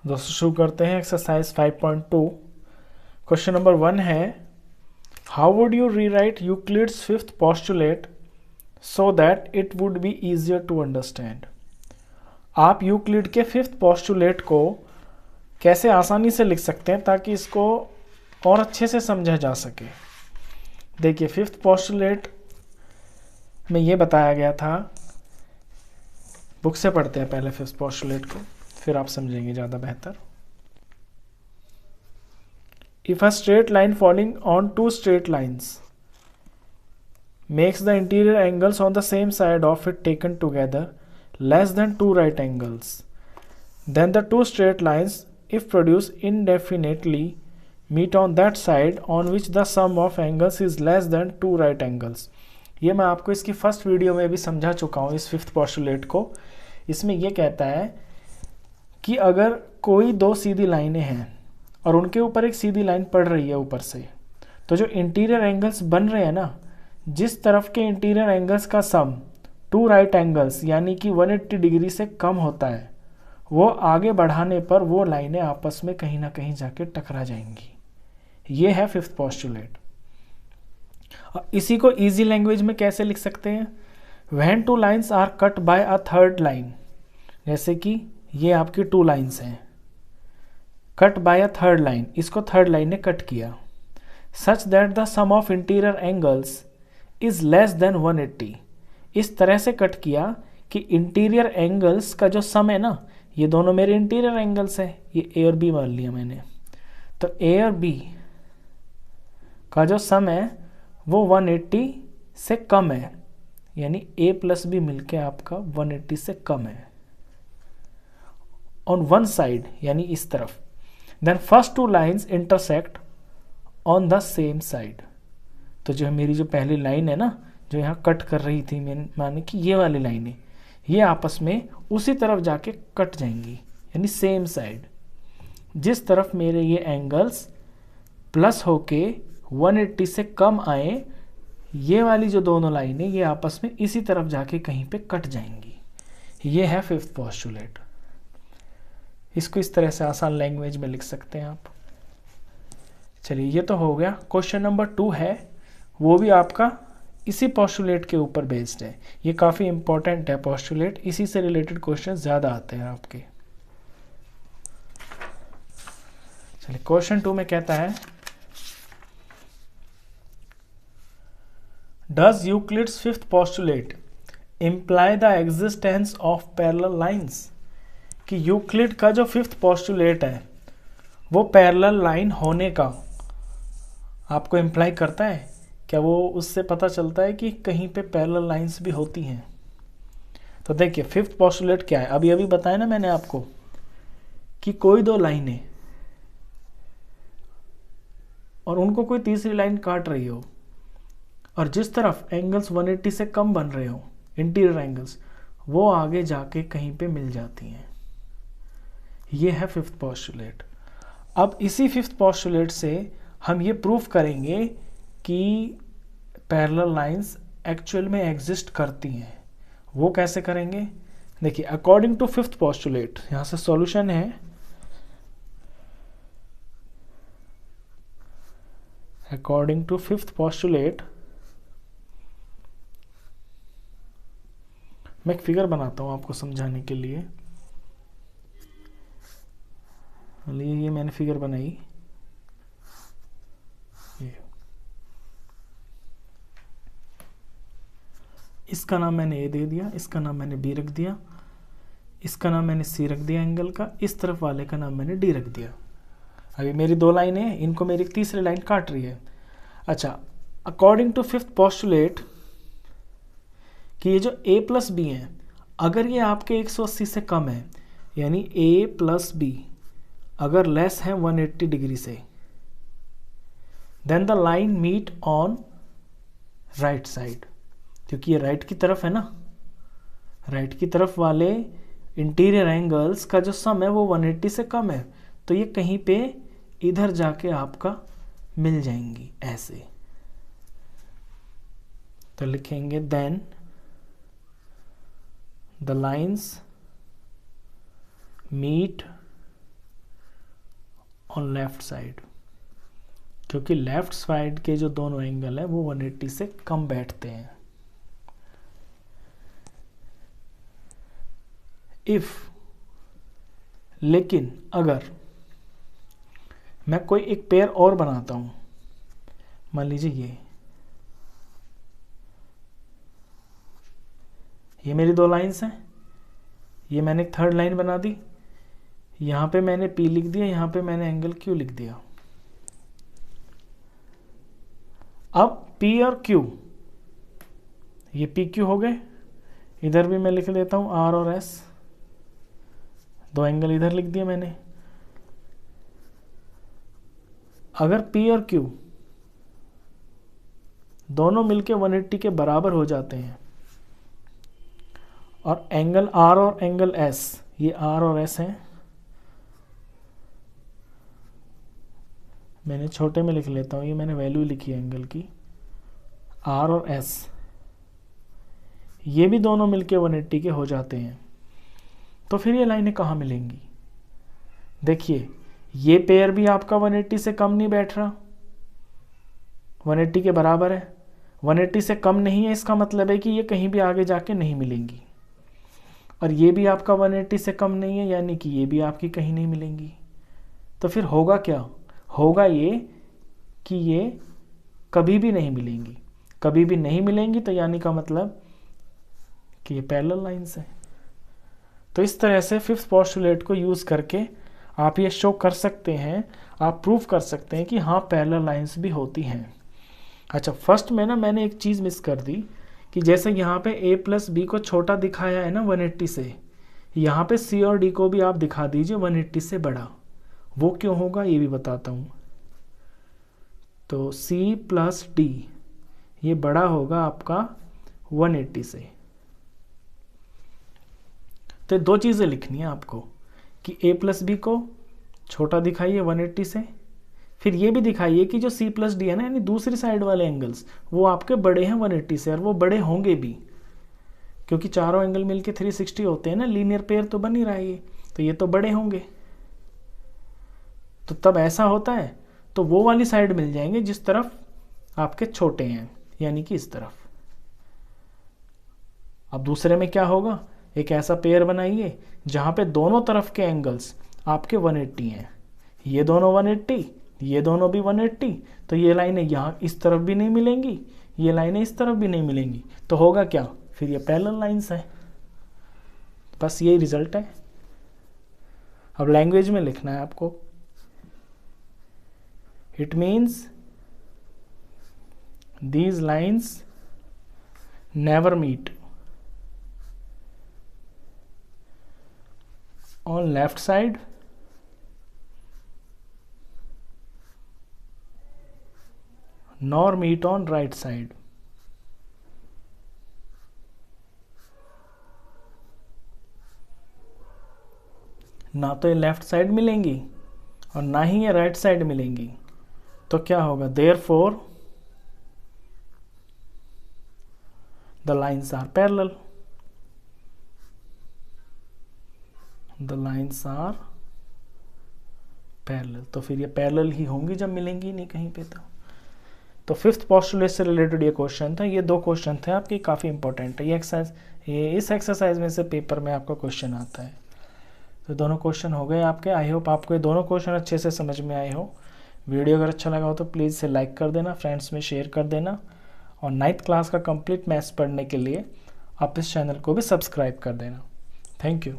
दोस्तों शुरू करते हैं एक्सरसाइज 5.2। क्वेश्चन नंबर 1 है, how would you rewrite Euclid's fifth postulate so that it would be easier to understand. आप यूक्लिड के फिफ्थ पोस्टुलेट को कैसे आसानी से लिख सकते हैं ताकि इसको और अच्छे से समझा जा सके। देखिए, फिफ्थ पोस्टुलेट में ये बताया गया था, बुक से पढ़ते हैं पहले फिफ्थ पोस्टुलेट को, फिर आप समझेंगे ज़्यादा बेहतर। If a straight line falling on two straight lines makes the interior angles on the same side of it taken together less than two right angles, then the two straight lines, if produced indefinitely, meet on that side on which the sum of angles is less than two right angles. ये मैं आपको इसकी first video में भी समझा चुका हूँ इस फिफ्थ पोस्टुलेट को। इसमें यह कहता है कि अगर कोई दो सीधी लाइनें हैं और उनके ऊपर एक सीधी लाइन पड़ रही है ऊपर से, तो जो इंटीरियर एंगल्स बन रहे हैं ना, जिस तरफ के इंटीरियर एंगल्स का सम टू राइट एंगल्स यानी कि 180 डिग्री से कम होता है, वो आगे बढ़ाने पर वो लाइनें आपस में कहीं ना कहीं जाके टकरा जाएंगी। ये है फिफ्थ पोस्टुलेट। इसी को इजी लैंग्वेज में कैसे लिख सकते हैं? When two lines are cut by a third line, जैसे कि ये आपकी टू लाइंस हैं, cut by a third line, इसको थर्ड लाइन ने कट किया, such that the sum of interior angles is less than 180, इस तरह से कट किया कि इंटीरियर एंगल्स का जो सम है ना, ये दोनों मेरे इंटीरियर एंगल्स है, ये ए और बी मान लिया मैंने, तो ए और बी का जो सम है वो 180 से कम है, यानी ए प्लस बी मिलके आपका 180 से कम है ऑन वन साइड, यानी इस तरफ। Then first two lines intersect on the same side, तो जो मेरी जो पहली लाइन है ना, जो यहाँ कट कर रही थी, माने कि ये वाली लाइन है, ये आपस में उसी तरफ जाके कट जाएंगी, यानी सेम साइड। जिस तरफ मेरे ये एंगल्स प्लस होके 180 से कम आए, ये वाली जो दोनों लाइनें ये आपस में इसी तरफ जाके कहीं पे कट जाएंगी। ये है फिफ्थ पोस्टुलेट। इसको इस तरह से आसान लैंग्वेज में लिख सकते हैं आप। चलिए, ये तो हो गया। क्वेश्चन नंबर 2 है, वो भी आपका इसी पोस्टुलेट के ऊपर बेस्ड है। ये काफ़ी इंपॉर्टेंट है पोस्टुलेट, इसी से रिलेटेड क्वेश्चन ज़्यादा आते हैं आपके। चलिए, क्वेश्चन 2 में कहता है, does Euclid's fifth postulate imply the existence of parallel lines, कि यूक्लिड का जो फिफ्थ पोस्टुलेट है वो पैरेलल लाइन होने का आपको इम्प्लाई करता है क्या? वो उससे पता चलता है कि कहीं पे पैरेलल लाइंस भी होती हैं। तो देखिए, फिफ्थ पोस्टुलेट क्या है, अभी अभी बताया ना मैंने आपको कि कोई दो लाइनें और उनको कोई तीसरी लाइन काट रही हो, और जिस तरफ एंगल्स 180 से कम बन रहे हो इंटीरियर एंगल्स, वो आगे जाके कहीं पे मिल जाती हैं। ये है फिफ्थ पोस्टुलेट। अब इसी फिफ्थ पोस्टुलेट से हम ये प्रूफ करेंगे कि पैरेलल लाइंस एक्चुअल में एग्जिस्ट करती हैं। वो कैसे करेंगे? देखिए, अकॉर्डिंग टू फिफ्थ पोस्टुलेट, यहाँ से सॉल्यूशन है। अकॉर्डिंग टू फिफ्थ पोस्टुलेट, मैं एक फिगर बनाता हूँ आपको समझाने के लिए। ये मैंने फिगर बनाई, ये इसका नाम मैंने ए दे दिया, इसका नाम मैंने बी रख दिया, इसका नाम मैंने सी रख दिया एंगल का, इस तरफ वाले का नाम मैंने डी रख दिया। अभी मेरी दो लाइनें हैं, इनको मेरी तीसरी लाइन काट रही है। अच्छा, अकॉर्डिंग टू फिफ्थ पोस्टुलेट कि ये जो ए प्लस बी है, अगर ये आपके 180 से कम है, यानी ए प्लस बी अगर लेस है 180 डिग्री से, then the line meet on right side, क्योंकि ये राइट की तरफ है ना, राइट की तरफ वाले इंटीरियर एंगल्स का जो सम है वो 180 से कम है, तो ये कहीं पे इधर जाके आपका मिल जाएंगी ऐसे। तो लिखेंगे then the lines meet on left side, क्योंकि लेफ्ट साइड के जो दोनों एंगल है वो 180 से कम बैठते हैं। इफ, लेकिन अगर मैं कोई एक पेयर और बनाता हूं, मान लीजिए ये मेरी दो लाइंस हैं, ये मैंने एक थर्ड लाइन बना दी, यहां पे मैंने P लिख दिया, यहां पे मैंने एंगल Q लिख दिया। अब P और Q, ये PQ हो गए, इधर भी मैं लिख देता हूं R और S, दो एंगल इधर लिख दिए मैंने। अगर P और Q दोनों मिलके 180 के बराबर हो जाते हैं और एंगल R और एंगल S, ये R और S हैं, मैंने छोटे में लिख लेता हूं, ये मैंने वैल्यू लिखी है एंगल की, R और S, ये भी दोनों मिलके 180 के हो जाते हैं। तो फिर ये लाइनें कहाँ मिलेंगी? देखिए ये पेयर भी आपका 180 से कम नहीं बैठ रहा, 180 के बराबर है, 180 से कम नहीं है, इसका मतलब है कि ये कहीं भी आगे जाके नहीं मिलेंगी। और ये भी आपका 180 से कम नहीं है, यानी कि ये भी आपकी कहीं नहीं मिलेंगी। तो फिर होगा क्या? होगा ये कि ये कभी भी नहीं मिलेंगी, कभी भी नहीं मिलेंगी, तो यानी का मतलब कि ये पैरेलल लाइंस है। तो इस तरह से फिफ्थ पोस्टुलेट को यूज करके आप ये शो कर सकते हैं, आप प्रूव कर सकते हैं कि हाँ पैरेलल लाइंस भी होती हैं। अच्छा, फर्स्ट में ना मैंने एक चीज़ मिस कर दी कि जैसे यहाँ पे A प्लस बी को छोटा दिखाया है ना 180 से, यहाँ पे C और D को भी आप दिखा दीजिए 180 से बड़ा। वो क्यों होगा ये भी बताता हूँ। तो C प्लस D ये बड़ा होगा आपका 180 से। तो दो चीज़ें लिखनी है आपको कि A प्लस बी को छोटा दिखाइए 180 से, फिर ये भी दिखाइए कि जो C प्लस डी है ना, यानी दूसरी साइड वाले एंगल्स, वो आपके बड़े हैं 180 से, और वो बड़े होंगे भी, क्योंकि चारों एंगल मिलके 360 होते हैं ना, लीनियर पेयर तो बन ही रहा है ये, तो ये तो बड़े होंगे। तो तब ऐसा होता है तो वो वाली साइड मिल जाएंगे जिस तरफ आपके छोटे हैं, यानी कि इस तरफ। अब दूसरे में क्या होगा, एक ऐसा पेयर बनाइए जहां पे दोनों तरफ के एंगल्स आपके 180 हैं, ये दोनों 180, ये दोनों भी 180, तो ये लाइनें यहाँ इस तरफ भी नहीं मिलेंगी, ये लाइनें इस तरफ भी नहीं मिलेंगी, तो होगा क्या, फिर ये पैरेलल लाइंस है। बस यही रिजल्ट है। अब लैंग्वेज में लिखना है आपको। It means these lines never meet on left side nor meet on right side। ना तो ये लेफ्ट साइड मिलेंगी और ना ही ये राइट साइड मिलेंगी, तो क्या होगा, therefore the lines are parallel। The lines are parallel, तो फिर ये पैरेलल ही होंगी जब मिलेंगी नहीं कहीं पे। तो फिफ्थ पोस्टुलेट से रिलेटेड ये क्वेश्चन था। ये दो क्वेश्चन थे आपके, काफ़ी इंपॉर्टेंट है ये एक्सरसाइज, ये इस एक्सरसाइज में से पेपर में आपका क्वेश्चन आता है। तो दोनों क्वेश्चन हो गए आपके। आई होप आपको ये दोनों क्वेश्चन अच्छे से समझ में आए हो। वीडियो अगर अच्छा लगा हो तो प्लीज़ इसे लाइक कर देना, फ्रेंड्स में शेयर कर देना, और 9th क्लास का कंप्लीट मैथ्स पढ़ने के लिए आप इस चैनल को भी सब्सक्राइब कर देना। Thank you.